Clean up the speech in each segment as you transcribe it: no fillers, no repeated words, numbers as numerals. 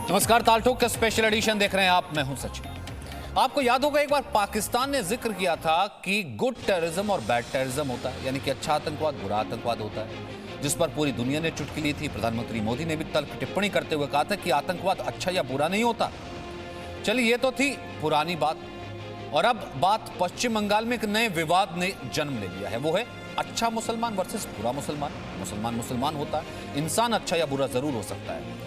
नमस्कार, तालठोक का special edition देख रहे हैं आप। मैं हूं सचिन। आपको याद होगा एक बार पाकिस्तान ने जिक्र किया था कि गुड टेररिज्म और बैड टेररिज्म होता है, यानी कि अच्छा आतंकवाद बुरा आतंकवाद होता है, जिस पर पूरी दुनिया ने चुटकी ली थी। प्रधानमंत्री मोदी ने भी तल्ख टिप्पणी करते हुए कहा था कि आतंकवाद अच्छा या बुरा नहीं होता। चलिए, ये तो थी पुरानी बात, और अब बात पश्चिम बंगाल में एक नए विवाद ने जन्म ले लिया है। वो है अच्छा मुसलमान वर्सेस बुरा मुसलमान। मुसलमान मुसलमान होता है, इंसान अच्छा या बुरा जरूर हो सकता है।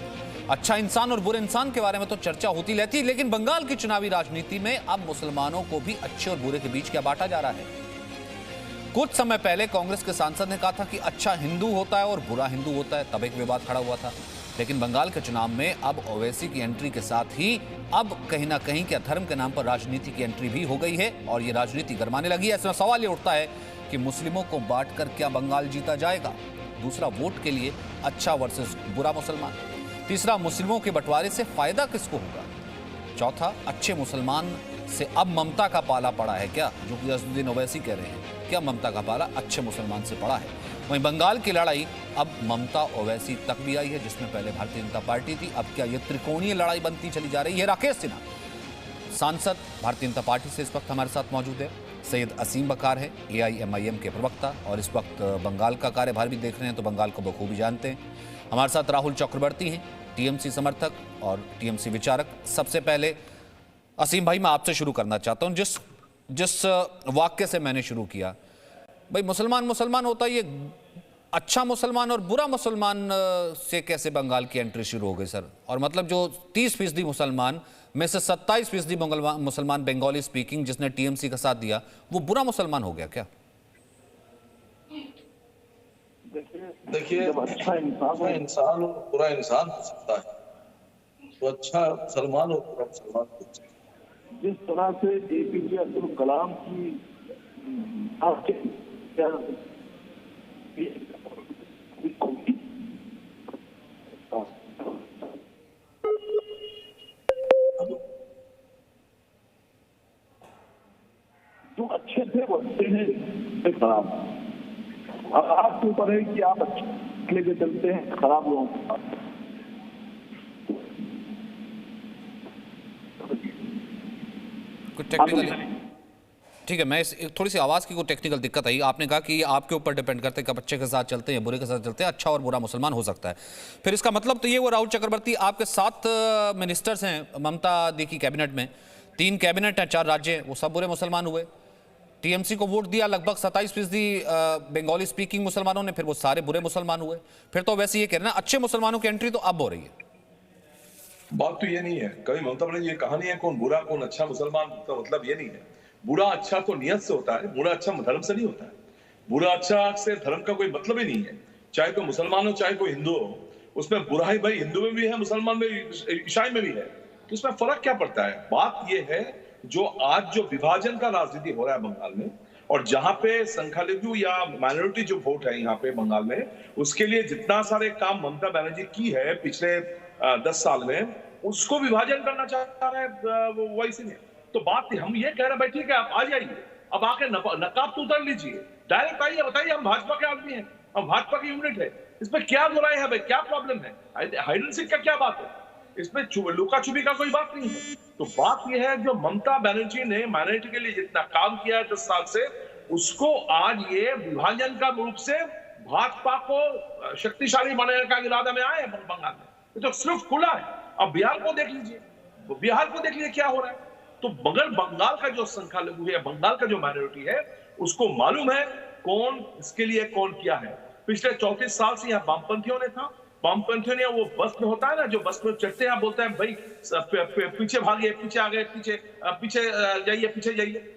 अच्छा इंसान और बुरे इंसान के बारे में तो चर्चा होती रहती है, लेकिन बंगाल की चुनावी राजनीति में अब मुसलमानों को भी अच्छे और बुरे के बीच क्या बांटा जा रहा है। कुछ समय पहले कांग्रेस के सांसद ने कहा था कि अच्छा हिंदू होता है और बुरा हिंदू होता है, तब एक विवाद खड़ा हुआ था। लेकिन बंगाल के चुनाव में अब ओवैसी की एंट्री के साथ ही अब कहीं ना कहीं क्या धर्म के नाम पर राजनीति की एंट्री भी हो गई है, और ये राजनीति गरमाने लगी है। ऐसा सवाल ये उठता है कि मुस्लिमों को बांटकर क्या बंगाल जीता जाएगा। दूसरा, वोट के लिए अच्छा वर्सेस बुरा मुसलमान। तीसरा, मुस्लिमों के बंटवारे से फायदा किसको होगा। चौथा, अच्छे मुसलमान से अब ममता का पाला पड़ा है क्या, जो कि असदुद्दीन ओवैसी कह रहे हैं। क्या ममता का पाला अच्छे मुसलमान से पड़ा है। वहीं बंगाल की लड़ाई अब ममता ओवैसी तक भी आई है, जिसमें पहले भारतीय जनता पार्टी थी। अब क्या यह त्रिकोणीय लड़ाई बनती चली जा रही है। राकेश सिन्हा सांसद भारतीय जनता पार्टी से इस वक्त हमारे साथ मौजूद है। सैयद असीम बकार है AIMIM के प्रवक्ता, और इस वक्त बंगाल का कार्यभार भी देख रहे हैं, तो बंगाल को बखूबी जानते हैं। हमारे साथ राहुल चक्रवर्ती हैं, TMC समर्थक और TMC विचारक। सबसे पहले असीम भाई, मैं आपसे शुरू करना चाहता हूं। जिस वाक्य से मैंने शुरू किया, भाई मुसलमान मुसलमान होता है, ये अच्छा मुसलमान और बुरा मुसलमान से कैसे बंगाल की एंट्री शुरू हो गई सर। और मतलब जो 30% मुसलमान में से 27% मुसलमान बंगाली स्पीकिंग जिसने TMC का साथ दिया, वो बुरा मुसलमान हो गया क्या। देखिए, अच्छा इंसान और बुरा इंसान हो सकता है, तो अच्छा मुसलमान और बुरा मुसलमान हो सकता है। जिस तरह से APJ अब्दुल कलाम की आपके जो अच्छे थे वो अच्छे हैं, खराब। अब आपके ऊपर है कि आप अच्छे लेके चलते हैं खराब लोगों के पास। कुछ टेक्निकल, ठीक है, मैं थोड़ी सी आवाज़ की कोई टेक्निकल दिक्कत आई। आपने कहा कि आपके ऊपर डिपेंड करते हैं कि आप अच्छे के साथ चलते हैं बुरे के साथ चलते हैं, अच्छा और बुरा मुसलमान हो सकता है। फिर इसका मतलब तो ये हुआ राहुल चक्रवर्ती, आपके 7 मिनिस्टर्स हैं ममता दी की कैबिनेट में, 3 कैबिनेट हैं, 4 राज्य हैं, वो सब बुरे मुसलमान हुए। TMC को वोट दिया लगभग 27% बंगाली स्पीकिंग मुसलमानों ने, फिर वो सारे बुरे मुसलमान हुए। फिर तो वैसे ये कह रहे हैं अच्छे मुसलमानों की एंट्री तो अब हो रही है। बात तो ये नहीं है, कभी ममता बनर्जी ये कहानी है कौन बुरा कौन अच्छा मुसलमान का मतलब ये नहीं है। बुरा अच्छा तो नियत से होता है, बुरा अच्छा धर्म से नहीं होता है। बुरा अच्छा से धर्म का कोई मतलब ही नहीं है। चाहे कोई मुसलमान हो चाहे कोई हिंदू हो, उसमें बुराई भाई हिंदू में भी है, मुसलमान में भी, ईसाई में भी है, तो उसमें फर्क क्या पड़ता है। बात यह है जो आज जो विभाजन का राजनीति हो रहा है बंगाल में, और जहां पे संख्यालघु या माइनॉरिटी जो वोट है यहाँ पे बंगाल में, उसके लिए जितना सारे काम ममता बनर्जी की है पिछले 10 साल में, उसको विभाजन करना चाह रहा है वो इसी ने। तो बात हम ये कह रहे हैं भाई ठीक है, आप आ जाइए, अब आके नकाब तो उतर लीजिए, डायरेक्ट आइए, बताइए हम भाजपा के आदमी हैं, हम भाजपा की यूनिट है, इसमें क्या बुराई है भाई, क्या प्रॉब्लम है, हाइड एंड सीक का क्या बात है, इसमें लुका छुपी का कोई बात नहीं है। तो बात यह है जो ममता बनर्जी ने माइनॉरिटी के लिए जितना काम किया है 10 साल से, उसको आज ये विभाजन का रूप से भाजपा को शक्तिशाली बनाने का इरादा में आए बंगाल में। ये तो सिर्फ खुला है। अब बिहार को देख लीजिए, बिहार को देख लीजिए क्या हो रहा है। तो मगर बंगाल का जो संख्यालघु है, बंगाल का जो माइनॉरिटी है, उसको मालूम है कौन इसके लिए कौन किया है। पिछले 34 साल से यहाँ वामपंथियों ने था, वामपंथियों ने वो बस में होता है ना, जो बस में चढ़ते हैं बोलते हैं भाई पीछे भागिए, पीछे आ गए, पीछे जाइए, पीछे जाइए।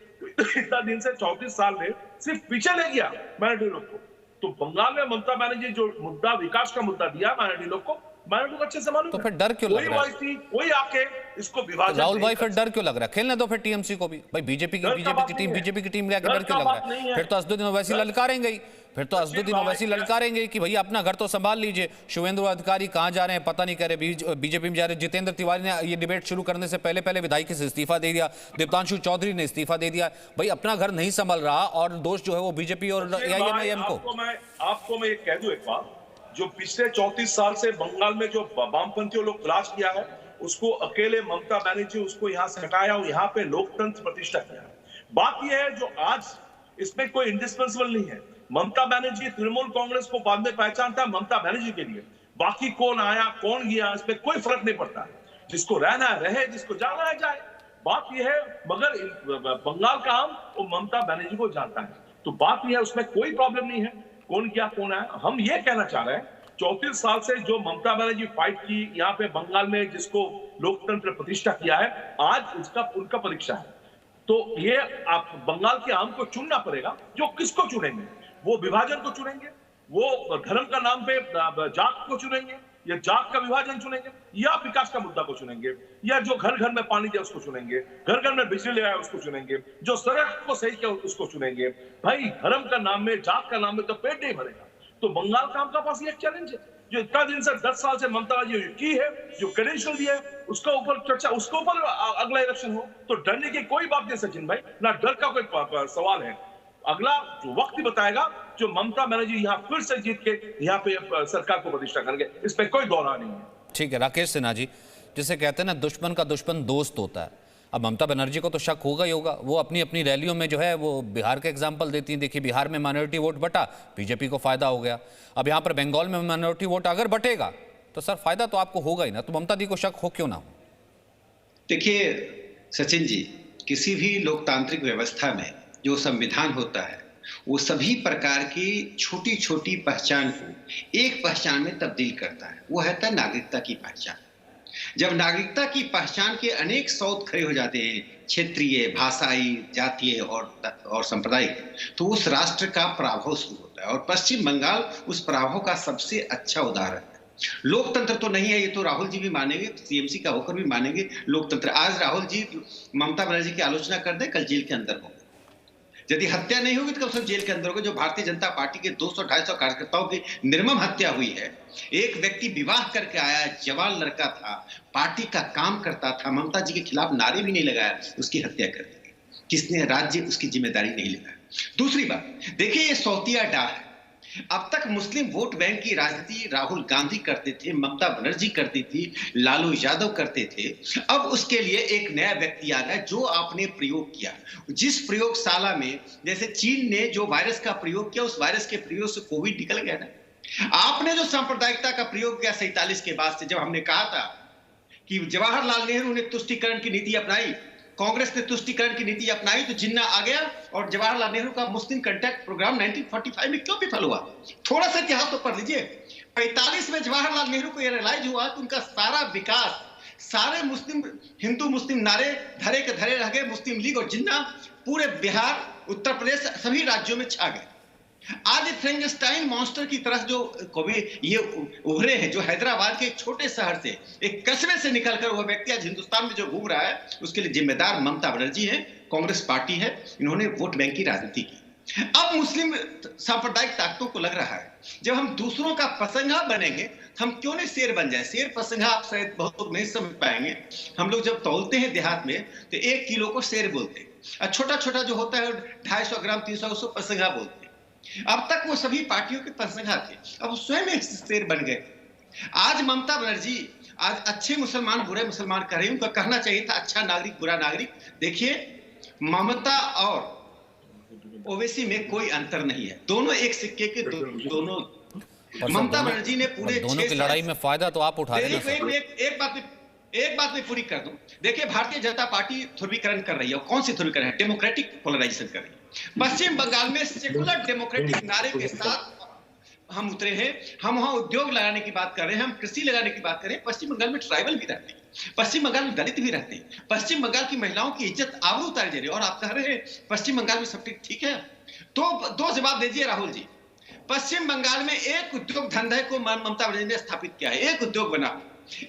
इतना दिन से 34 साल में सिर्फ पीछे ले गया माइनॉरिटी लोग को। तो बंगाल में ममता बनर्जी जो मुद्दा, विकास का मुद्दा दिया माइनॉरिटी लोग को, माइनॉरिटी को अच्छे से मालूम। तो फिर डर क्यों लग रहा है, कोई आके इसको विभाजन। राहुल भाई फिर डर क्यों लग रहा है। खेलने दो फिर TMC को भी भाई, बीजेपी की टीम लेकर डर क्यों लग रहा है। फिर तो असदुद्दीन ओवैसी ललकारेंगे ही, फिर तो असदुद्दीन ओवैसी ललकारेंगे कि भाई अपना घर तो संभाल लीजिए। शुभेंदु अधिकारी कहां जा रहे हैं पता नहीं, कह रहे बीजेपी में जा रहे। जितेंद्र तिवारी ने ये डिबेट शुरू करने से पहले विधायकी से इस्तीफा दे दिया। दीप्तांशु चौधरी ने इस्तीफा दे दिया। भाई अपना घर नहीं संभल रहा, और दोष जो है वो बीजेपी और AIMIM को। आपको मैं कह दूं एक बात, जो पिछले 34 साल से बंगाल में जो वामपंथियों लोग राज किया है, उसको अकेले ममता बनर्जी उसको यहां से हटाया और यहां पे लोकतंत्र प्रतिष्ठा किया। बात यह है जो आज इसमें कोई इंडिस्पेंसिबल नहीं है। ममता बनर्जी तृणमूल कांग्रेस को बाद में पहचानता है ममता बनर्जी के लिए, बाकी कौन आया कौन गया इसमें कोई फर्क नहीं पड़ता है। जिसको रहना है रहे, जिसको जाना है जाए। बात यह है मगर बंगाल का आम वो ममता बनर्जी को जानता है, तो बात यह है उसमें कोई प्रॉब्लम नहीं है कौन गया कौन आया। हम ये कहना चाह रहे हैं 34 साल से जो ममता बनर्जी फाइट की यहाँ पे बंगाल में, जिसको लोकतंत्र प्रतिष्ठा किया है, आज उनका परीक्षा है। तो ये आप बंगाल के आम को चुनना पड़ेगा। जो किसको चुनेंगे, वो विभाजन को चुनेंगे, वो धर्म का नाम पे जात को चुनेंगे, या जात का विभाजन चुनेंगे, या विकास का मुद्दा को चुनेंगे, या जो घर घर में पानी दिया उसको चुनेंगे, घर घर में बिजली ले आया उसको चुनेंगे, जो सड़क को सही किया उसको चुनेंगे। भाई धर्म का नाम में, जात का नाम में तो पेट नहीं भरेगा। तो बंगाल का आपका पास ये एक चैलेंज है जो इतना दिन से 10 साल से ममता बनर्जी की है, जो क्रेडेंशियल दिया है उसका ऊपर चर्चा, उसके ऊपर अगला इलेक्शन हो। तो डरने की कोई बात नहीं सचिन भाई, ना डर का कोई सवाल है। अगला जो वक्त ही बताएगा जो ममता बनर्जी यहाँ फिर से जीत के यहाँ पे सरकार को प्रतिष्ठा करेंगे, इस पे कोई दौरा नहीं है। ठीक है राकेश सिन्हा जी, जिसे कहते हैं ना दुश्मन का दुश्मन दोस्त होता है। अब ममता बनर्जी को तो शक होगा ही होगा, वो अपनी अपनी रैलियों में जो है वो बिहार के एग्जाम्पल देती हैं। देखिए बिहार में माइनॉरिटी वोट बटा, बीजेपी को फायदा हो गया। अब यहाँ पर बंगाल में माइनॉरिटी वोट अगर बटेगा तो सर फायदा तो आपको होगा ही ना, तो ममता दी को शक हो क्यों ना हो। देखिए सचिन जी, किसी भी लोकतांत्रिक व्यवस्था में जो संविधान होता है वो सभी प्रकार की छोटी छोटी पहचान को एक पहचान में तब्दील करता है। वो है नागरिकता की पहचान। जब नागरिकता की पहचान के अनेक सौत खड़े हो जाते हैं, क्षेत्रीय, भाषाई, जातीय और सांप्रदायिक, तो उस राष्ट्र का पराभव शुरू होता है। और पश्चिम बंगाल उस पराभव का सबसे अच्छा उदाहरण है। लोकतंत्र तो नहीं है, ये तो राहुल जी भी मानेंगे, टीएमसी का होकर भी मानेंगे लोकतंत्र। आज राहुल जी ममता बनर्जी की आलोचना कर दे, कल जेल के अंदर होंगे। यदि हत्या नहीं होगी तो कम से कम जेल के अंदर होगा। जो भारतीय जनता पार्टी के 200-250 कार्यकर्ताओं की निर्मम हत्या हुई है, एक व्यक्ति विवाह करके आया, जवान लड़का था, पार्टी का काम करता था, ममता जी के खिलाफ नारे भी नहीं लगाया, उसकी हत्या कर दी गई। किसने? राज्य उसकी जिम्मेदारी नहीं लेगा। दूसरी बात देखिए, ये सौतिया डाह है। अब तक मुस्लिम वोट बैंक की राजनीति राहुल गांधी करते थे, ममता बनर्जी करती थी, लालू यादव करते थे। अब उसके लिए एक नया व्यक्ति आ गया जो आपने प्रयोग किया। जिस प्रयोगशाला में, जैसे चीन ने जो वायरस का प्रयोग किया, उस वायरस के प्रयोग से कोविड निकल गया ना। आपने जो सांप्रदायिकता का प्रयोग किया 47 के बाद से, जब हमने कहा था कि जवाहरलाल नेहरू ने तुष्टीकरण की नीति अपनाई, कांग्रेस ने तुष्टीकरण की नीति अपनाई, तो जिन्ना आ गया। और जवाहरलाल नेहरू का मुस्लिम कांटेक्ट प्रोग्राम 1945 में क्यों विफल हुआ? थोड़ा सा इतिहास तो पढ़ लीजिए। 45 में जवाहरलाल नेहरू को यह रियलाइज हुआ कि उनका सारा विकास, सारे मुस्लिम, हिंदू मुस्लिम नारे धरे के धरे रह गए। मुस्लिम लीग और जिन्ना पूरे बिहार, उत्तर प्रदेश, सभी राज्यों में छा गए। आज फ्रैंकेस्टाइन मॉन्स्टर की तरह जो कवि ये उभरे हैं, जो हैदराबाद के एक छोटे शहर से, एक कस्बे से निकलकर वह व्यक्ति आज हिंदुस्तान में जो घूम रहा है, उसके लिए जिम्मेदार ममता बनर्जी है, कांग्रेस पार्टी है। इन्होंने वोट बैंक की राजनीति की। अब मुस्लिम सांप्रदायिक ताकतों को लग रहा है जब हम दूसरों का पसंगा बनेंगे, हम क्यों नहीं शेर बन जाए। शेर पसंगा आप शायद बहुत लोग नहीं समझ पाएंगे। हम लोग जब तौलते हैं देहात में तो 1 किलो को शेर बोलते हैं, और छोटा छोटा जो होता है 250 ग्राम 300 उसको पसंगा बोलते हैं। अब तक वो सभी पार्टियों के पसंगा थे, अब वो स्वयं एक शेर बन गए। आज ममता बनर्जी आज अच्छे मुसलमान बुरे मुसलमान कह रही, उनका कहना चाहिए था अच्छा नागरिक बुरा नागरिक। देखिए ममता और ओवैसी में कोई अंतर नहीं है, दोनों एक सिक्के के दोनों। ममता बनर्जी ने पूरे दोनों की लड़ाई में फायदा तो आप उठा रहे हैं। एक बात मैं पूरी कर दूं। देखिए भारतीय जनता पार्टी ध्रुवीकरण कर रही है, और कौन सी ध्रुवीकरण है? डेमोक्रेटिक पोलराइजेशन कर रही है। पश्चिम बंगाल में सेकुलर डेमोक्रेटिक नारे के साथ हम उतरे हैं। हम वहां उद्योग लगाने की बात कर रहे हैं, हम कृषि लगाने की बात कर रहे हैं। पश्चिम बंगाल में ट्राइबल भी रहते हैं, पश्चिम बंगाल में दलित भी रहते हैं, पश्चिम बंगाल की महिलाओं की इज्जत आबरू उतारी जा रही है। और आप कह रहे हैं पश्चिम बंगाल में सब ठीक है, तो 2 जवाब दीजिए राहुल जी। पश्चिम बंगाल में एक उद्योग धंधे को ममता बनर्जी ने स्थापित किया है, एक उद्योग बना,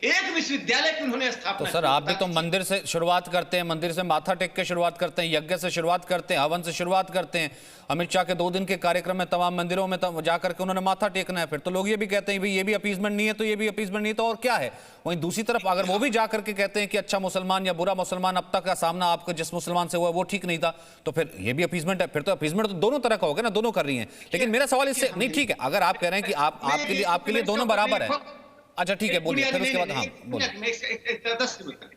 एक विश्वविद्यालय की उन्होंने स्थापना। तो सर आप भी तो मंदिर से शुरुआत करते हैं, मंदिर से माथा टेक के शुरुआत करते हैं, यज्ञ से शुरुआत करते हैं, हवन से शुरुआत करते हैं। अमित शाह के 2 दिन के कार्यक्रम में तमाम मंदिरों में जाकर के उन्होंने माथा टेकना है। फिर तो लोग ये भी कहते हैं भाई ये भी अपीजमेंट नहीं है, तो ये भी अपीजमेंट नहीं, तो और क्या है। वहीं दूसरी तरफ अगर वो भी जाकर के कहते हैं कि अच्छा मुसलमान या बुरा मुसलमान, अब तक का सामना आपको जिस मुसलमान से हुआ वो ठीक नहीं था, तो फिर ये भी अपीजमेंट है। फिर तो अपीजमेंट तो दोनों तरह का होगा ना, दोनों कर रही हैं। लेकिन मेरा सवाल इससे नहीं, ठीक है अगर आप कह रहे हैं कि आपके लिए दोनों बराबर है। अच्छा ठीक है, बोलिए, फिर उसके बाद हाँ बोलिए।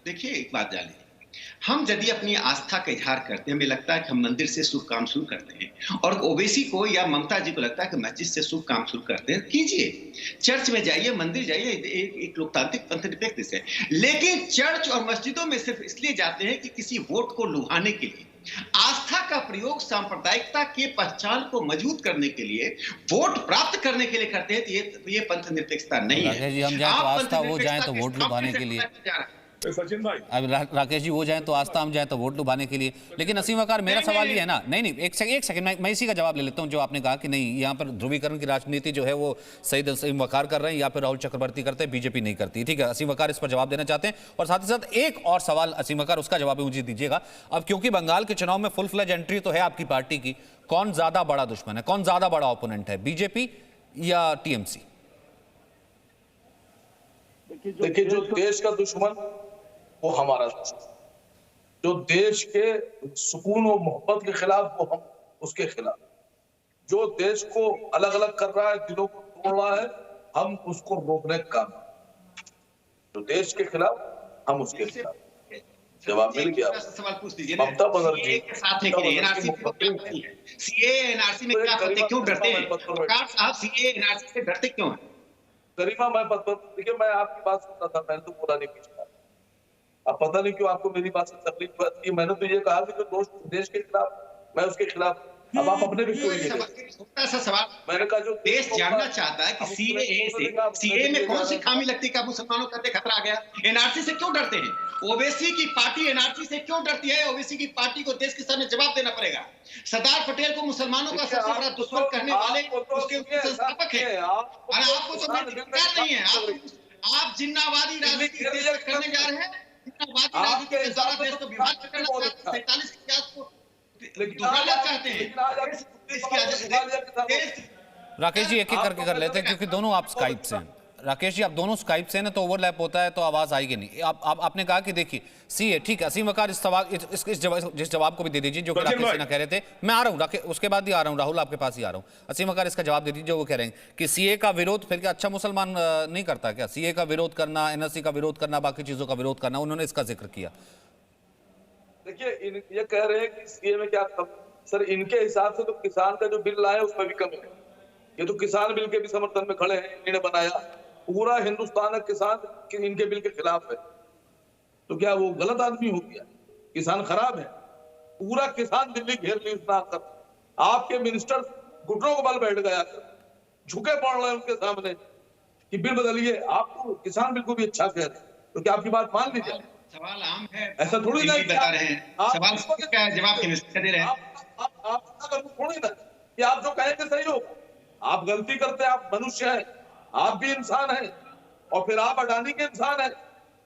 देखिए एक बात जानिए, हम यदि अपनी आस्था का इजहार करते हैं, हमें लगता है कि हम मंदिर से शुभ काम शुरू करते हैं, और ओवैसी को या ममता जी को लगता है कि मस्जिद से शुभ काम शुरू करते हैं, कीजिए, चर्च में जाइए, मंदिर जाइए, एक लोकतांत्रिक पंथ निरपेक्ष देश है। लेकिन चर्च और मस्जिदों में सिर्फ इसलिए जाते हैं कि किसी वोट को लुभाने के लिए, आस्था का प्रयोग सांप्रदायिकता के पहचान को मजबूत करने के लिए, वोट प्राप्त करने के लिए करते हैं, तो ये पंथ निरपेक्षता नहीं है। राकेश जी, हम जाएं तो आस्था, वो जाएं तो वोट लुभाने के लिए। सचिन भाई, अब राकेश जी वो जाएं तो आस्था, हम जाएं तो वोट लुभाने के लिए। लेकिन असीम वकार, मेरा सवाल ये है ना, नहीं एक सेकंड, मैं इसी का जवाब ले लेता हूं, जो आपने कहा कि नहीं यहाँ पर ध्रुवीकरण की राजनीति जो है वो सईद असीम वकार कर रहे हैं या फिर राहुल चक्रवर्ती करते हैं, बीजेपी नहीं करती। ठीक है, असीम वकार इस पर जवाब देना चाहते हैं, और साथ ही साथ एक और सवाल असीम वकार, उसका जवाब भी मुझे दीजिएगा। अब क्योंकि बंगाल के चुनाव में फुल फ्लेज एंट्री तो है आपकी पार्टी की, कौन ज्यादा बड़ा दुश्मन है, कौन ज्यादा बड़ा ओपोनेंट है, बीजेपी या टीएमसी? देखिए, जो देश का दुश्मन वो हमारा दुश्मन, जो देश के सुकून और मोहब्बत के खिलाफ वो हम उसके खिलाफ, जो देश को अलग अलग कर रहा है, दिलों को तोड़ रहा है, हम उसको रोकने का काम, जो देश के खिलाफ हम उसके खिलाफ। जवाब मिल गया। सवाल पूछ दीजिए, ममता बनर्जी के साथ है कि नहीं, एनआरसी सीए एनआरसी में क्या करते, क्यों डरते हैं प्रकाश साहब, सीए एनआरसी से डरते क्यों हैं? गरिमा, मैं देखिए, मैं आपकी बात सुन रहा था, मैंने तो बोला नहीं कुछ। अब पता नहीं क्यों आपको मेरी बात से तकलीफ हुई। मैंने तो ये कहा कि जो दोस्त देश के खिलाफ, मैं उसके खिलाफ। अब आप अपने भी क्यों छोटा सा सवाल, मैंने कहा जो देश जानना चाहता है कि सीए में कौन सी खामी लगती है कि मुसलमानों करते खतरा आ गया, एनआरसी से क्यों डरते हैं? ओवैसी की पार्टी एनआरसी से क्यों डरती है? ओवैसी की पार्टी को देश के सामने जवाब देना पड़ेगा। सरदार पटेल को मुसलमानों का सबसे बड़ा दुश्मन कहने वाले उसके संस्थापक है, और आपको तो नहीं है। आप जिन्नावादी राजनीति करने जा रहे हैं, राजनीति के द्वारा देश को विभाजित करना चाहते हैं, 47 के इतिहास को दोहराना चाहते हैं। राकेश जी एक एक करके कर लेते हैं, क्योंकि दोनों आप स्काइप से हैं। राकेश जी आप दोनों स्काइप से हैं ना, तो ओवरलैप होता है तो आवाज आएगी नहीं। आपने कहा कि देखिए सीए, ठीक है, असीम वकार जिस जवाब को भी दे दीजिए जो राकेश सिन्हा कह रहे थे। मैं आ रहा हूँ, उसके बाद ही आ रहा हूँ, राहुल आपके पास ही आ रहा हूँ। असीम वकार इसका जवाब दे दीजिए जो वो कह रहे हैं कि सीए का विरोध फिर क्या अच्छा मुसलमान नहीं करता क्या? सीए का विरोध करना, एनआरसी का विरोध करना, बाकी चीजों का विरोध करना, उन्होंने इसका जिक्र किया। देखिए, ये कह रहे हैं कि सीए में क्या सर, इनके हिसाब से तो किसान का जो बिल लाए उसमें भी कमी है। ये तो किसान बिल के भी समर्थन में खड़े हैं, इन्होंने बनाया। पूरा हिंदुस्तान का किसान इनके बिल के खिलाफ है, तो क्या वो गलत आदमी हो गया? किसान खराब है? पूरा किसान दिल्ली घेर ली उसने आकर। आपके मिनिस्टर घुटनों को बल बैठ गया, झुके पड़ रहे हैं उनके सामने कि बिल बदलिए। आपको किसान बिल को भी अच्छा कह रहे हैं, तो क्या आपकी बात मान लीजिए? सवाल आम है, ऐसा थोड़ी ना बता रहे हैं, सवाल का जवाब दे रहे हैं। आप थोड़ी ना कि आप जो कहेंगे सही होगा। आप गलती करते हैं, आप मनुष्य हैं, आप भी इंसान हैं, और फिर आप अडानी के इंसान हैं,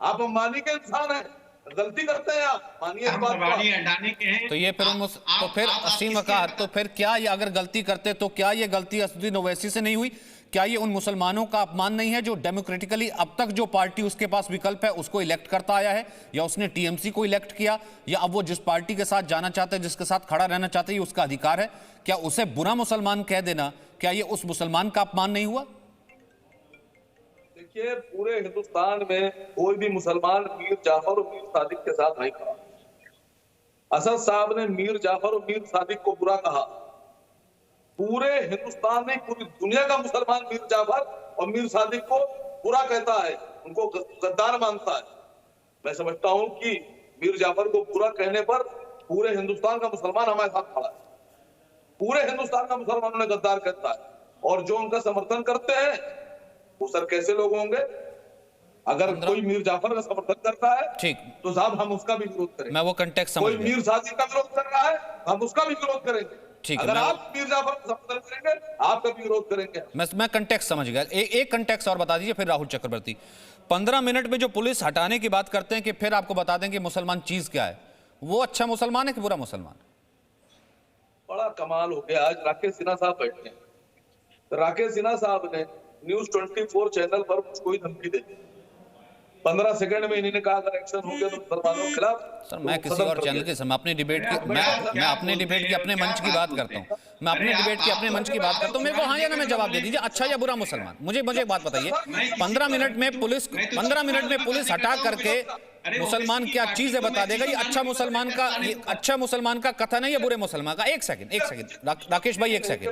आप अंबानी के इंसान हैं, गलती करते हैं आप, मानिए इस बात को। तो ये फिर असीम वकार, तो फिर क्या ये अगर गलती करते तो क्या ये गलती असदुद्दीन ओवैसी से नहीं हुई? क्या ये उन मुसलमानों का अपमान नहीं है जो डेमोक्रेटिकली अब तक जो पार्टी उसके पास विकल्प है उसको इलेक्ट करता आया है, या उसने टीएमसी को इलेक्ट किया, या अब वो जिस पार्टी के साथ जाना चाहते हैं, जिसके साथ खड़ा रहना चाहते हैं, उसका अधिकार है? क्या उसे बुरा मुसलमान कह देना, क्या ये उस मुसलमान का अपमान नहीं हुआ? देखिए, पूरे हिंदुस्तान में कोई भी मुसलमान मीर जाफर और मीर सादिक के साथ नहीं खड़ा। असद साहब ने मीर जाफर और मीर सादिक को बुरा कहा। पूरे हिंदुस्तान में, पूरी दुनिया का मुसलमान मीर जाफर और मीर सादिक को बुरा कहता है, उनको गद्दार मानता है। मैं समझता हूं कि मीर जाफर को बुरा कहने पर पूरे हिंदुस्तान का मुसलमान हमारे साथ खड़ा है। पूरे हिंदुस्तान का मुसलमान उन्हें गद्दार कहता है, और जो उनका समर्थन करते हैं वो सर कैसे लोग होंगे? अगर कोई मीर जाफर का समर्थन करता है, ठीक, तो साहब हम उसका भी विरोध करेंगे। मैं वो कंटेक्स्ट समझ गया। कोई मीर सादिक का विरोध कर रहा है, हम उसका भी विरोध करेंगे। ठीक, अगर आप मीर जाफर का समर्थन करेंगे, आपका भी विरोध करेंगे। मैं कंटेक्स्ट समझ गया। एक कंटेक्स्ट और बता दीजिए, फिर राहुल चक्रवर्ती। 15 मिनट में जो पुलिस हटाने की बात करते हैं कि फिर आपको बता दें कि मुसलमान चीज क्या है, वो अच्छा मुसलमान है कि बुरा मुसलमान? बड़ा कमाल हो गया। आज राकेश सिन्हा साहब बैठे हैं, तो राकेश सिन्हा साहब ने न्यूज 24 चैनल पर मुझको ही धमकी दे दी 15 सेकंड में इन्होंने कहा अगर एक्शन हो गया तो मुसलमानों के खिलाफ। सर मैं किसी और चैनल के समय अपनी डिबेट की मैं अपने डिबेट की अपने मंच की बात करता हूँ, मैं अपने डिबेट की अपने मंच की बात करता हूँ। मेरे को हाँ या ना में जवाब दे दीजिए, अच्छा या बुरा मुसलमान। मुझे एक बात बताइए, 15 मिनट में पुलिस हटा करके मुसलमान क्या चीज है बता देगा। ये अच्छा मुसलमान का कथन है या बुरे मुसलमान का? एक सेकंड राकेश भाई, एक सेकंड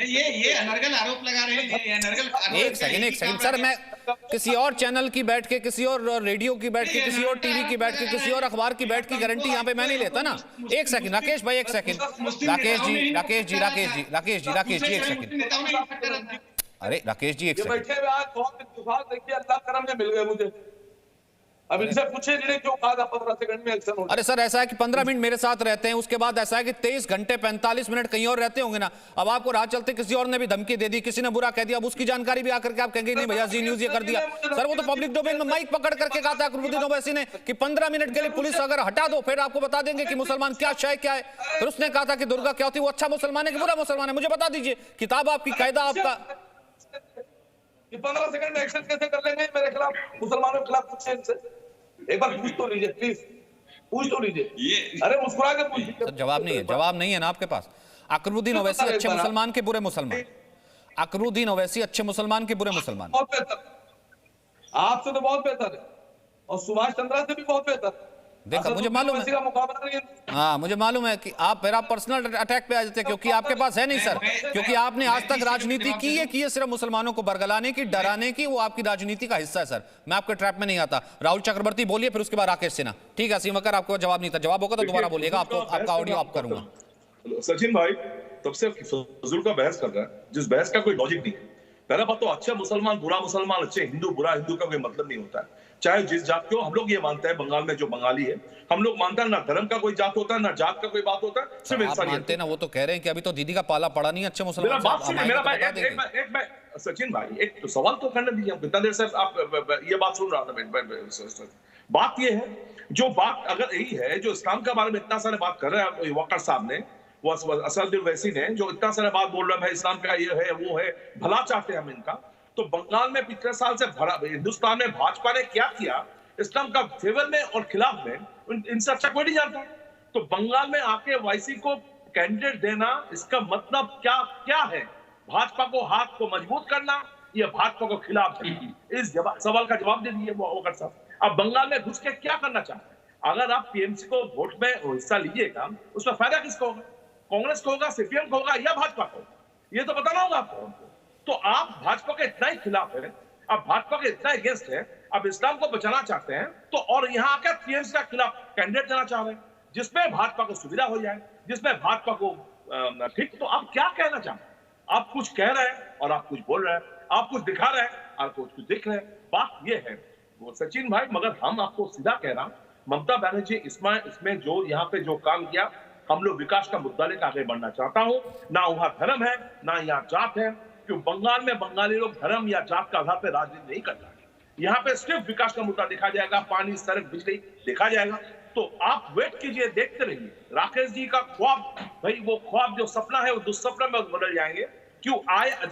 ये अनर्गल आरोप लगा रहे हैं, ये अनर्गल एक सेकंड सर, मैं किसी और चैनल की बैठ के, किसी और रेडियो की बैठ के, किसी और टीवी की बैठ के, किसी और अखबार की बैठ की गारंटी यहाँ पे मैं नहीं लेता ना। एक सेकंड राकेश भाई, एक सेकंड राकेश जी एक सेकंड। अरे राकेश जी एक सेकंड। बैठे हुए आज बहुत इंतजार, देखिए अल्लाह करम में मिल गए मुझे। अब इनसे पूछे नहीं क्यों कहा था 15 सेकंड में एक्शन हो। अरे सर ऐसा है कि 15 मिनट मेरे साथ रहते हैं, उसके बाद ऐसा है कि 23 घंटे 45 मिनट कहीं और रहते होंगे ना। अब आपको राह चलते किसी और ने भी धमकी दे दी, किसी ने बुरा कह दिया, अब उसकी जानकारी भी आकर के आप कहेंगे नहीं भैया जी न्यूज ये कर दिया। सर वो तो पब्लिक डोमेन में माइक पकड़ करके कहा था अकबरुद्दीन ओवैसी ने कि 15 मिनट के लिए पुलिस अगर हटा दो फिर आपको बता देंगे कि मुसलमान क्या शय क्या है। फिर उसने कहा था कि दुर्गा क्या होती है, वो अच्छा मुसलमान है कि बुरा मुसलमान है, मुझे बता दीजिए। किताब आपकी, कायदा आपका। 15 सेकंड में एक्शन कैसे कर लेंगे मेरे खिलाफ, मुसलमानों के खिलाफ? पूछे इनसे एक बार, पूछ तो लीजिए प्लीज, पूछ तो लीजिए। अरे मुस्कुरा के पूछिए। सर जवाब नहीं है ना आपके पास। अकबरुद्दीन ओवैसी अच्छे मुसलमान के बुरे मुसलमान, अकबरुद्दीन ओवैसी अच्छे मुसलमान के बुरे मुसलमान। बहुत बेहतर, आपसे तो बहुत बेहतर है, और सुभाष चंद्रा से भी बहुत बेहतर है। देखा, मुझे मालूम है, हाँ मुझे मालूम है कि आप पर्सनल अटैक पे आ जाते हैं, क्योंकि आपके पास है नहीं सर, क्योंकि आपने आज तक राजनीति की है सिर्फ मुसलमानों को बरगलाने की, डराने की, वो आपकी राजनीति का हिस्सा है सर। मैं आपके ट्रैप में नहीं आता। राहुल चक्रवर्ती बोलिए, फिर उसके बाद राकेश सिन्हा। ठीक है असीम अकर, आपको जवाब नहीं था, जवाब होगा तो दोबारा बोलिएगा, आपका ऑडियो आप करूंगा। सचिन भाई तब से फजूल का बहस कर रहा है, जिस बहस का कोई लॉजिक नहीं है। पहला बात तो अच्छा मुसलमान बुरा मुसलमान, अच्छे हिंदू बुरा हिंदू का कोई मतलब नहीं होता है, चाहे जिस जात के हो। हम लोग ये मानते हैं, बंगाल में जो बंगाली है, हम लोग मानते हैं ना धर्म का कोई जात होता है ना जात का कोई बात होता है, सिर्फ इंसानियत मानते हैं ना। वो तो कह रहे हैं कि अभी तो दीदी का पाला पड़ा नहीं अच्छे मुसलमान। सचिन भाई एक सवाल तो करने दीजिए, कितना देर से आप ये बात सुन रहा था। बात ये है, जो बात अगर यही है, जो इस्लाम के बारे में इतना सारे बात कर रहे हैं वकार साहब ने, वो असदुद्दीन ओवैसी ने, जो इतना सारा बात बोल रहा है भाई इस्लाम का ये है वो है, भला चाहते हैं हम इनका। तो बंगाल में पिछले साल से हिंदुस्तान में भाजपा ने क्या किया इस्लाम का फेवर में और खिलाफ में, इनसे अच्छा कोई नहीं जानता। तो बंगाल में आके वाईसी को कैंडिडेट देना, इसका मतलब क्या है? भाजपा को हाथ को मजबूत करना या भाजपा को खिलाफ करना? इस सवाल का जवाब दे दीजिए वकार साहब। अब बंगाल में घुस के क्या करना चाहते हैं? अगर आप टीएमसी को वोट में हिस्सा लीजिएगा, उसमें फायदा किसको होगा? कांग्रेस को होगा, सीपीएम को होगा या भाजपा को? ये तो बताना होगा आपको। तो आप भाजपा के इतना ही खिलाफ है, आप भाजपा के इतना अगेंस्ट है, आप इस्लाम को बचाना चाहते हैं, तो और यहाँ आकर टीएमसी के खिलाफ कैंडिडेट देना चाह रहे हैं, जिसमें भाजपा को सुविधा हो जाए, जिसमें भाजपा को ठीक। तो आप क्या कहना चाहते हैं? आप कुछ कह रहे हैं और आप कुछ बोल रहे हैं, आप कुछ दिखा रहे हैं और कुछ दिख रहे हैं। बात ये है वो सचिन भाई, मगर हम आपको सीधा कह रहा हूं, ममता बनर्जी इसमें जो यहाँ पे जो काम किया, हम लोग विकास का मुद्दा लेकर आगे बढ़ना चाहता हूं। ना वहां धर्म है ना यहाँ जात है, क्यों बंगाल में बंगाली लोग धर्म या जात के आधार पर राजनीति नहीं करते। यहाँ पे सिर्फ विकास का मुद्दा देखा जाएगा, पानी सड़क बिजली देखा जाएगा। तो आप वेट कीजिए, देखते रहिए। राकेश जी का ख्वाब, भाई वो ख्वाब जो सपना है वो दुस्सपना में बदल जाएंगे। क्यों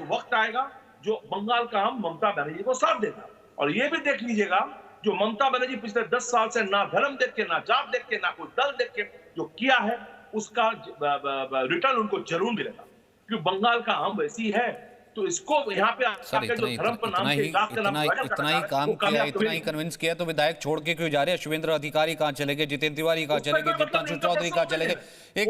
वक्त आएगा जो बंगाल का हम ममता बनर्जी को साथ देगा। और ये भी देख लीजिएगा, जो ममता बनर्जी पिछले 10 साल से ना धर्म देख के, ना जात देख के, ना कोई दल देख के जो किया है, उसका रिटर्न उनको जरूर मिलेगा। क्योंकि बंगाल का हम वैसी है, तो इसको यहाँ पे सर इतना ही काम किया, इतना ही कन्विंस किया, तो विधायक छोड़ के क्यों जा रहे हैं? शिवेंद्र अधिकारी कहाँ चले गए, जितेंद्र तिवारी कहाँ चले गए, जितेंद्र चौधरी कहाँ चले गए? एक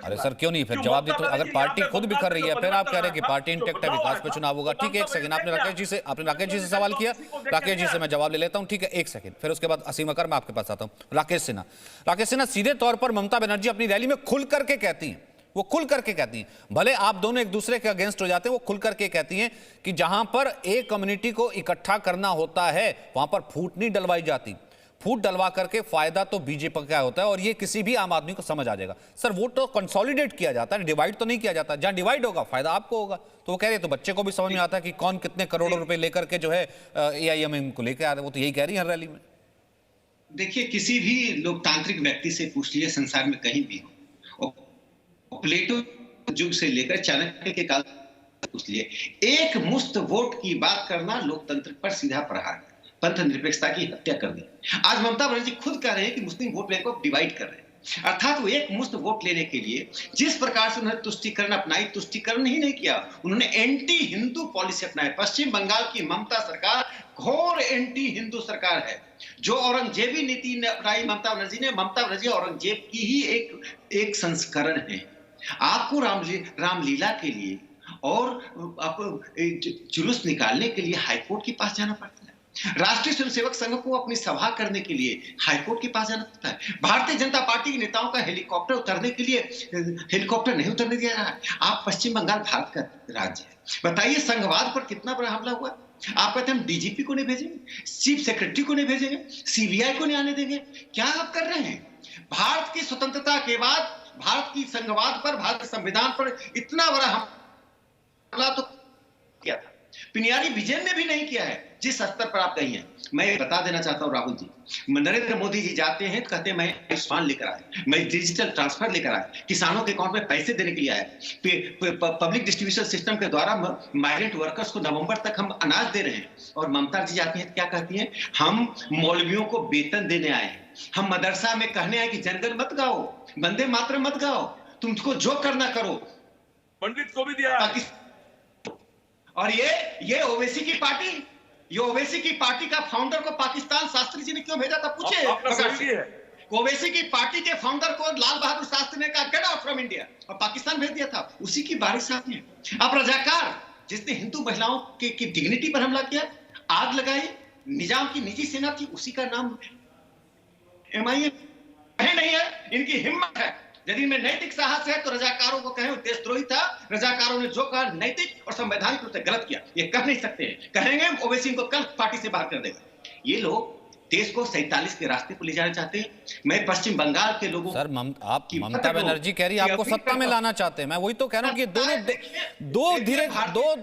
अरे सर क्यों नहीं? फिर जवाब दे। तो अगर पार्टी खुद बिखर रही है, फिर आप कह रहे हैं कि पार्टी इंटेक्ट है, विकास पे चुनाव होगा। ठीक है एक सेकंड, आपने राकेश जी से सवाल किया, राकेश जी से मैं जवाब ले लेता हूँ। ठीक है एक सेकंड, फिर उसके बाद असीम अकर मैं आपके पास आता हूँ। राकेश सिन्हा सीधे तौर पर ममता बनर्जी अपनी रैली में खुल करके कहती हैं, वो खुल करके कहती हैं, भले आप दोनों एक दूसरे के अगेंस्ट हो जाते हैं, वो खुल करके कहती हैं कि जहां पर एक कम्युनिटी को इकट्ठा करना होता है वहां पर फूट नहीं डलवाई जाती। फूट डलवा करके फायदा तो बीजेपी का होता है, और ये किसी भी आम आदमी को समझ आ जाएगा। सर वोट तो कंसोलिडेट किया जाता है, डिवाइड तो नहीं किया जाता। जहां डिवाइड होगा फायदा आपको होगा। तो वो कह रहे तो बच्चे को भी समझ में आता है कि कौन कितने करोड़ों रुपए लेकर के जो है AIM को लेकर आ रहे। वो तो यही कह रही है हर रैली में। देखिए, किसी भी लोकतांत्रिक व्यक्ति से पूछ लीजिए संसार में कहीं भी हो, प्लेटो युग से लेकर चाणक्य के काल पूछ लिए। एक मुश्त वोट की बात करना लोकतंत्र पर सीधा प्रहार है, पंथ निरपेक्षता की हत्या कर दी। आज ममता बनर्जी खुद कह रहे हैं कि मुस्लिम वोट बैंक को डिवाइड कर रहे हैं, अर्थात वो एक मुश्त वोट लेने के लिए जिस प्रकार से उन्होंने तुष्टीकरण अपनाई, तुष्टीकरण ही नहीं किया, उन्होंने एंटी हिंदू पॉलिसी अपनाई। पश्चिम बंगाल की ममता सरकार घोर एंटी हिंदू सरकार है। जो औरंगजेबी नीति ने अपनाई ममता बनर्जी औरंगजेब की ही एक संस्करण है। आपको रामलीला के लिए और जुलूस निकालने के लिए हाईकोर्ट के पास जाना पड़ता है। राष्ट्रीय स्वयंसेवक संघ को अपनी सभा करने के लिए हाईकोर्ट के पास जाना पड़ता है। भारतीय जनता पार्टी के नेताओं का हेलीकॉप्टर उतरने के लिए हेलीकॉप्टर नहीं उतरने दिया रहा है। आप पश्चिम बंगाल भारत का राज्य है, बताइए संघवाद पर कितना बड़ा हमला हुआ। आप कहते हैं हम डीजीपी को नहीं भेजेंगे, चीफ सेक्रेटरी को नहीं भेजेंगे, सीबीआई को नहीं आने देंगे। क्या आप कर रहे हैं? भारत की स्वतंत्रता के बाद भारत की संघवाद पर, भारत के संविधान पर इतना बड़ा हमला तो किया था पिनियारी विजयन ने भी नहीं किया है जिस स्तर पर आप कही हैं। मैं बता देना चाहता हूं राहुल जी, नरेंद्र मोदी जी जाते हैं तो कहते हैं मैं आयुष्मान लेकर आए, मैं डिजिटल ट्रांसफर लेकर आए, किसानों के अकाउंट में पैसे देने के लिए आए, पब्लिक डिस्ट्रीब्यूशन सिस्टम के द्वारा माइग्रेंट वर्कर्स को नवंबर तक हम अनाज दे रहे हैं। और ममता जी जाती हैं क्या कहती हैं? हम मौलवियों को वेतन देने आए हैं, हम मदरसा में कहने आए कि जनगण मत गाओ, वंदे मातरम मत गाओ, तुमको जो करना करो। पंडित को भी दिया। और ये ओवैसी की पार्टी, ये ओवैसी की पार्टी का फाउंडर को पाकिस्तान शास्त्री जी ने क्यों भेजा था? पूछे। ओवैसी की पार्टी के फाउंडर को लाल बहादुर शास्त्री ने कहा गेट आउट फ्रॉम इंडिया और पाकिस्तान भेज दिया था। उसी की बारिश आती है। अब रजाकार जिसने हिंदू महिलाओं की डिग्निटी पर हमला किया, आग लगाई, निजाम की निजी सेना थी, उसी का नाम MIM नहीं है। इनकी हिम्मत है, यदि में नैतिक साहस है तो रजाकारों को कहें देशद्रोही था। रजाकारों ने जो कहा नैतिक और संवैधानिक रूप से गलत किया, ये कह नहीं सकते हैं। कहेंगे ओवैसी को कल पार्टी से बाहर कर देगा। ये लोग देश को 47 के रास्ते पर ले जाना चाहते हैं। मैं पश्चिम बंगाल के लोगों सर आप ममता बनर्जी कह रही है आपको सत्ता में लाना चाहते हैं। मैं वही तो कह रहा हूं कि दोनों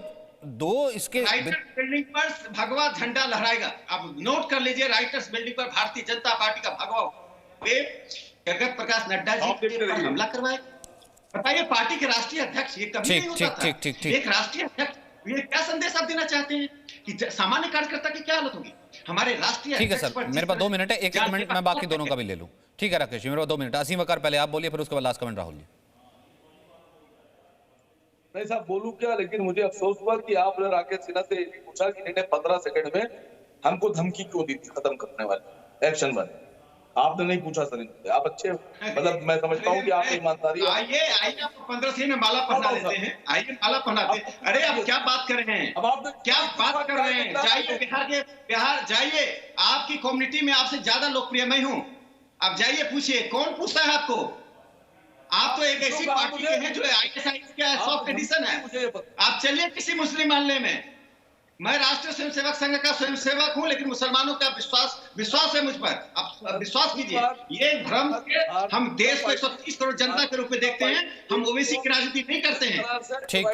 दो इसके राइटर्स बिल्डिंग पर भगवा झंडा लहराएगा। आप नोट कर लीजिए, राइटर्स बिल्डिंग पर भारतीय जनता पार्टी का भगवा जगत प्रकाश नड्डा जी पर हमला करवाए। बताइए पार्टी के राष्ट्रीय अध्यक्ष, ये कभी नहीं होता था। एक राष्ट्रीय अध्यक्ष, ये क्या संदेश आप देना चाहते हैं कि सामान्य कार्यकर्ता की क्या हालत होगी? हमारे राष्ट्रीय ठीक है सर, मेरे पास 2 मिनट है, एक मिनट मैं बाकी दोनों का भी ले लूं। ठीक है राकेश, मेरे पास 2 मिनट। असीम वकार पहले आप बोलिए, फिर उसके बाद लास्ट कमेंट राहुल जी। नहीं साहब बोलूं क्या, लेकिन मुझे अफसोस हुआ कि आपने राकेश सिन्हा से पूछा कि इन्हें 15 सेकंड में हमको धमकी क्यों दी थी खत्म करने वाली एक्शन वाले। आपने नहीं पूछा सर इनसे। आप अच्छे, मतलब मैं समझता हूँ कि आप ईमानदारी। आइए आपको 15 सेकंड में माला पहना देते हैं। आइए माला पहनाते हैं। अरे आप क्या बात कर रहे हैं? अब आप क्या बात कर रहे हैं? जाइए बिहार जाइए, आपकी कम्युनिटी में आपसे ज्यादा लोकप्रिय मैं हूँ। आप जाइए पूछिए, कौन पूछता है आपको? आप तो एक ऐसी पार्टी के हैं जो ISI का सॉफ्ट एडिशन है। आप चलिए किसी मुस्लिम मोहल्ले में। मैं राष्ट्रीय स्वयंसेवक संघ का स्वयंसेवक हूं, लेकिन मुसलमानों का विश्वास है मुझ पर। आप विश्वास कीजिए। ये भ्रम के हम देश को 130 करोड़ जनता के रूप में देखते हैं। हम ओवैसी की राजनीति नहीं करते हैं। ठीक,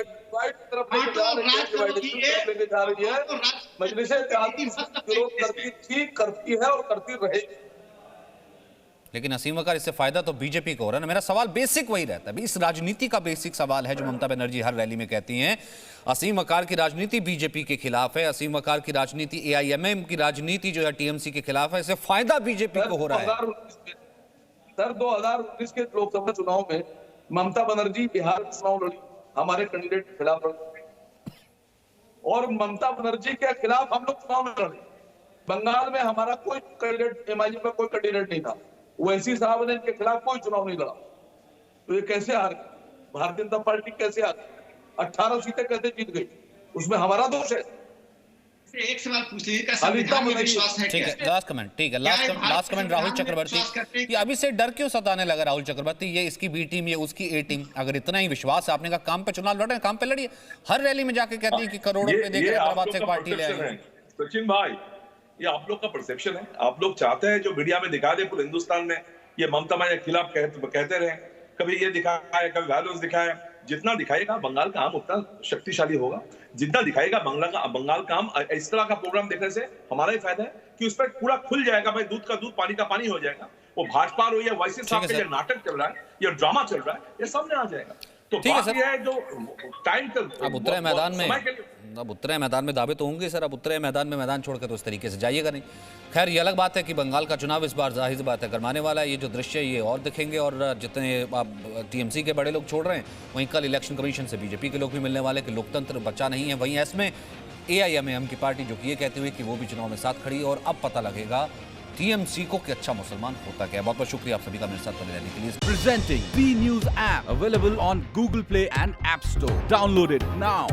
करती है और करती रहेगी। लेकिन असीम वकार इससे फायदा तो बीजेपी को हो रहा है ना। मेरा सवाल बेसिक वही रहता है, इस राजनीति का बेसिक सवाल है जो ममता बनर्जी हर रैली में कहती हैं। असीम वकार की राजनीति बीजेपी के खिलाफ है, असीम वकार की राजनीति AIMM की राजनीति जो है TMC के खिलाफ है। इससे फायदा बीजेपी को हो रहा है। सर 2019 के लोकसभा चुनाव में ममता बनर्जी बिहार चुनाव लड़ी, हमारे कैंडिडेट के खिलाफ लड़ी, और ममता बनर्जी के खिलाफ हम लोग चुनाव में लड़े। बंगाल में हमारा कोई कैंडिडेट, MIM में कोई कैंडिडेट नहीं था। ओवैसी साहब ने इनके खिलाफ कोई चुनाव नहीं लड़ा, तो ये कैसे हार गई? भारतीय जनता पार्टी कैसे हार गई? 18 सीटें कैसे जीत गई? उसमें हमारा दोष है? एक सवाल पूछ लीजिए, संविधान में विश्वास है? ठीक है, लास्ट कमेंट। ठीक है, लास्ट कमेंट राहुल चक्रवर्ती। कि अभी से डर क्यों सताने लगा राहुल चक्रवर्ती? ये इसकी B टीम, ये उसकी A टीम। अगर इतना ही विश्वास है, आपने कहा काम पे चुनाव लड़ रहे हैं, काम पे लड़िए। हर रैली में जाके कहती है कि करोड़ों रुपए देकर हैदराबाद से पार्टी ले आई। सचिन भाई, ये आप लोग का परसेप्शन है। आप लोग चाहते हैं जो मीडिया में दिखा दे पूरे हिंदुस्तान में, ये ममता माया के खिलाफ कहते रहे, कभी ये दिखाया, कभी वायलेंस दिखाया। जितना दिखाएगा बंगाल का आम उतना शक्तिशाली होगा। जितना दिखाएगा बंगाल का आम, इस तरह का प्रोग्राम देखने से हमारा ही फायदा है कि उस पर पूरा खुल जाएगा भाई, दूध का दूध पानी का पानी हो जाएगा। वो भाजपा हो या वाईसी साहब का ये नाटक चल रहा है, ये ड्रामा चल रहा है, ये सामने आ जाएगा। तो ठीक है बात सर। यह है जो टाइम अब उतरे मैदान में, समय के लिए अब उतरे मैदान में दावे तो होंगे सर, अब उतरे मैदान में मैदान छोड़ के तो इस तरीके से जाइएगा नहीं। खैर ये अलग बात है कि बंगाल का चुनाव इस बार जाहिर सी बात है गरमाने वाला है। ये जो दृश्य है ये और दिखेंगे, और जितने आप टीएमसी के बड़े लोग छोड़ रहे हैं, वहीं कल इलेक्शन कमीशन से बीजेपी के लोग भी मिलने वाले कि लोकतंत्र बचा नहीं है। वहीं इसमें एआईएमआईएम की पार्टी जो कि ये कहते हुए कि वो भी चुनाव में साथ खड़ी है, और अब पता लगेगा टीएमसी को कि अच्छा मुसलमान होता क्या है। बहुत बहुत शुक्रिया आप सभी का मेरे साथ बने रहने के लिए। Presenting B News app available on Google Play and App Store. Download it now.